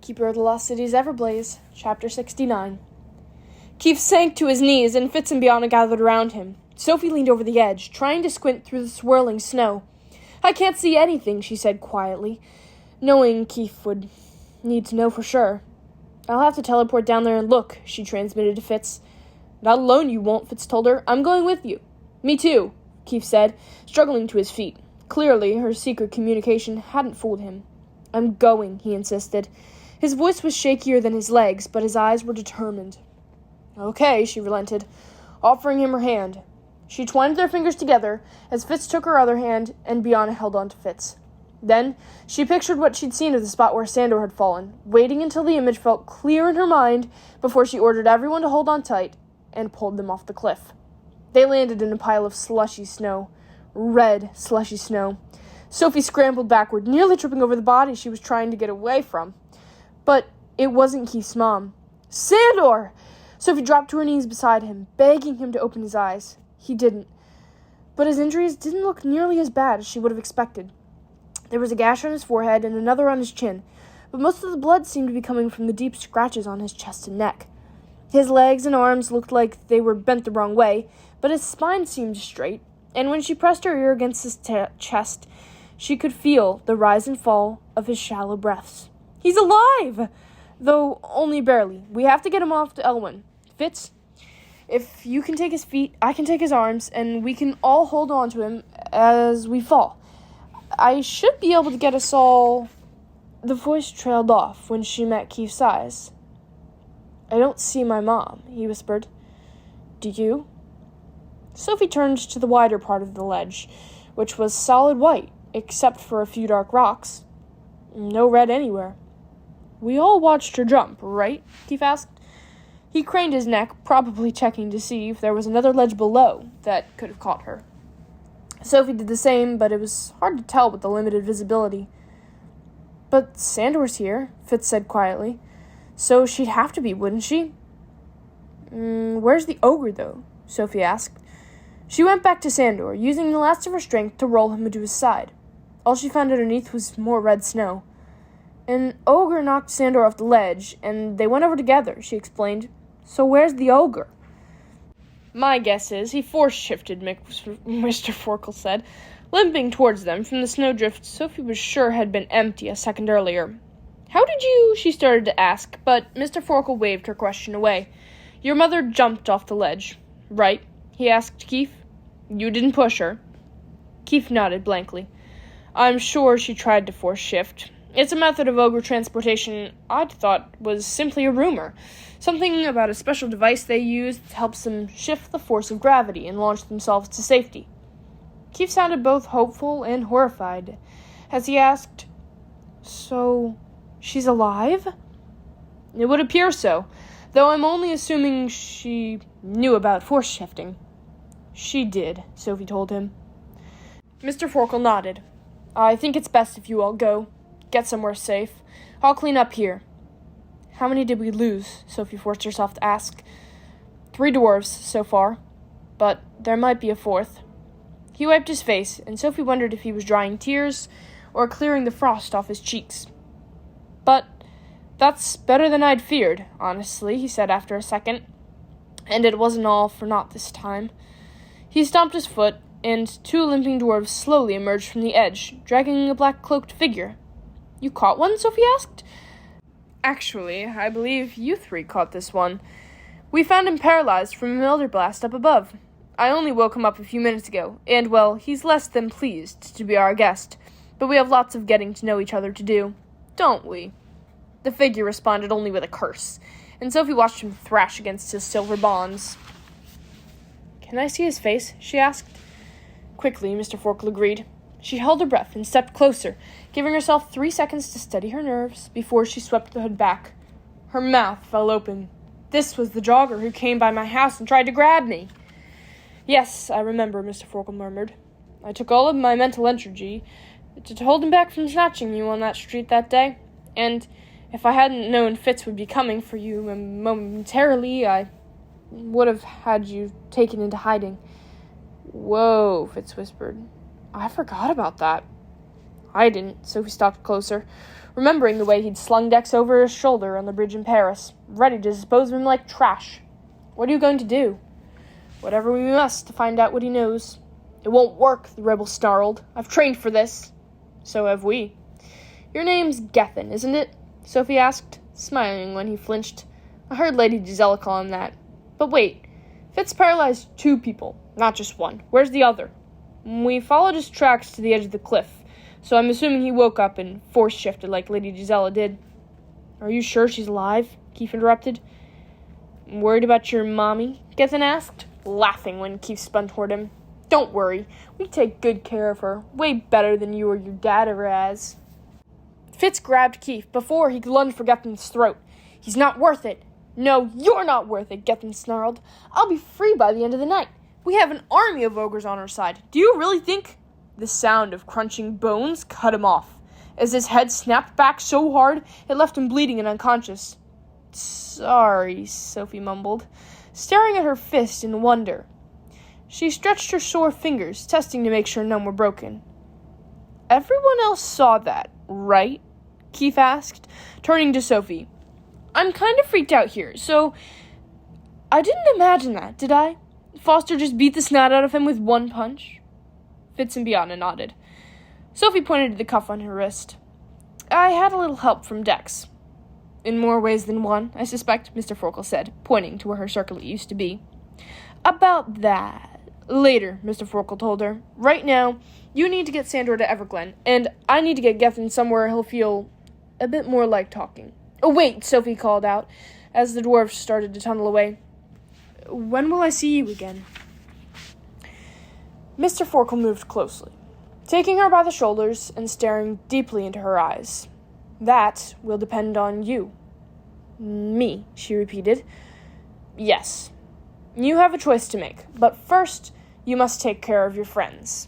Keeper of the Lost City's Everblaze, Chapter 69. Keith sank to his knees, and Fitz and Bianca gathered around him. Sophie leaned over the edge, trying to squint through the swirling snow. "I can't see anything," she said quietly, knowing Keith would need to know for sure. "I'll have to teleport down there and look," she transmitted to Fitz. "Not alone you won't," Fitz told her. "I'm going with you." "Me too," Keith said, struggling to his feet. Clearly, her secret communication hadn't fooled him. "I'm going," he insisted. His voice was shakier than his legs, but his eyes were determined. "Okay," she relented, offering him her hand. She twined their fingers together as Fitz took her other hand and Bianca held on to Fitz. Then she pictured what she'd seen of the spot where Sandor had fallen, waiting until the image felt clear in her mind before she ordered everyone to hold on tight and pulled them off the cliff. They landed in a pile of slushy snow. Red, slushy snow. Sophie scrambled backward, nearly tripping over the body she was trying to get away from. But it wasn't Keith's mom. "Sandor!" Sophie dropped to her knees beside him, begging him to open his eyes. He didn't. But his injuries didn't look nearly as bad as she would have expected. There was a gash on his forehead and another on his chin, but most of the blood seemed to be coming from the deep scratches on his chest and neck. His legs and arms looked like they were bent the wrong way, but his spine seemed straight, and when she pressed her ear against his chest, she could feel the rise and fall of his shallow breaths. "He's alive!" Though only barely. "We have to get him off to Elwyn. Fitz, if you can take his feet, I can take his arms, and we can all hold on to him as we fall. I should be able to get us all..." The voice trailed off when she met Keith's eyes. "I don't see my mom," he whispered. "Do you?" Sophie turned to the wider part of the ledge, which was solid white, except for a few dark rocks. No red anywhere. "We all watched her jump, right?" Keith asked. He craned his neck, probably checking to see if there was another ledge below that could have caught her. Sophie did the same, but it was hard to tell with the limited visibility. "But Sandor's here," Fitz said quietly. "So she'd have to be, wouldn't she?" Where's the ogre, though?" Sophie asked. She went back to Sandor, using the last of her strength to roll him into his side. All she found underneath was more red snow. "An ogre knocked Sandor off the ledge, and they went over together," she explained. "So where's the ogre?" "My guess is he force-shifted," Mr. Forkle said, limping towards them from the snowdrift Sophie was sure had been empty a second earlier. "How did you—" she started to ask, but Mr. Forkle waved her question away. "Your mother jumped off the ledge, right?" he asked Keith. "You didn't push her?" Keith nodded blankly. "I'm sure she tried to force shift. It's a method of ogre transportation I'd thought was simply a rumor. Something about a special device they use that helps them shift the force of gravity and launch themselves to safety." Keith sounded both hopeful and horrified as he asked, "So, she's alive?" "It would appear so, though I'm only assuming she knew about force shifting." "She did," Sophie told him. Mr. Forkle nodded. "I think it's best if you all go. Get somewhere safe. I'll clean up here." "How many did we lose?" Sophie forced herself to ask. 3 dwarves, so far. But there might be a 4th. He wiped his face, and Sophie wondered if he was drying tears or clearing the frost off his cheeks. "But that's better than I'd feared, honestly," he said after a second. "And it wasn't all for naught this time." He stomped his foot, and 2 limping dwarves slowly emerged from the edge, dragging a black-cloaked figure. "You caught one?" Sophie asked. "Actually, I believe you 3 caught this one. We found him paralyzed from a elder blast up above. I only woke him up a few minutes ago, and, well, he's less than pleased to be our guest, but we have lots of getting to know each other to do. Don't we?" The figure responded only with a curse, and Sophie watched him thrash against his silver bonds. "Can I see his face?" she asked. Quickly, Mr. Forkle agreed. She held her breath and stepped closer, giving herself 3 seconds to steady her nerves before she swept the hood back. Her mouth fell open. "This was the jogger who came by my house and tried to grab me." "Yes, I remember," Mr. Forkle murmured. "I took all of my mental energy to hold him back from snatching you on that street that day, and if I hadn't known Fitz would be coming for you momentarily, I would have had you taken into hiding." "Whoa," Fitz whispered. "I forgot about that." I didn't. Sophie stalked closer, remembering the way he'd slung Dex over his shoulder on the bridge in Paris, ready to dispose of him like trash. What are you going to do? Whatever we must to find out what he knows. It won't work, the rebel snarled. I've trained for this. So have we. Your name's Gethin, isn't it? Sophie asked, smiling when he flinched. I heard Lady Gisela call him that. But wait, Fitz paralyzed 2 people, not just 1. Where's the other? We followed his tracks to the edge of the cliff, so I'm assuming he woke up and force-shifted like Lady Gisela did. Are you sure she's alive? Keith interrupted. Worried about your mommy? Gethin asked, laughing when Keith spun toward him. Don't worry, we take good care of her, way better than you or your dad ever has. Fitz grabbed Keith before he could lunge for Gethin's throat. He's not worth it. No, you're not worth it, Gethin snarled. I'll be free by the end of the night. We have an army of ogres on our side. Do you really think? The sound of crunching bones cut him off, as his head snapped back so hard it left him bleeding and unconscious. Sorry, Sophie mumbled, staring at her fist in wonder. She stretched her sore fingers, testing to make sure none were broken. Everyone else saw that, right? Keith asked, turning to Sophie. I'm kind of freaked out here, so I didn't imagine that, did I? Foster just beat the snot out of him with 1 punch? Fitz and Biana nodded. Sophie pointed to the cuff on her wrist. I had a little help from Dex. In more ways than one, I suspect, Mr. Forkel said, pointing to where her circlet used to be. About that. Later, Mr. Forkel told her. Right now, you need to get Sandor to Everglen, and I need to get Gethin somewhere he'll feel a bit more like talking. Oh, wait, Sophie called out, as the dwarves started to tunnel away. When will I see you again? Mr. Forkel moved closely, taking her by the shoulders and staring deeply into her eyes. That will depend on you. Me, she repeated. Yes. You have a choice to make, but first, you must take care of your friends.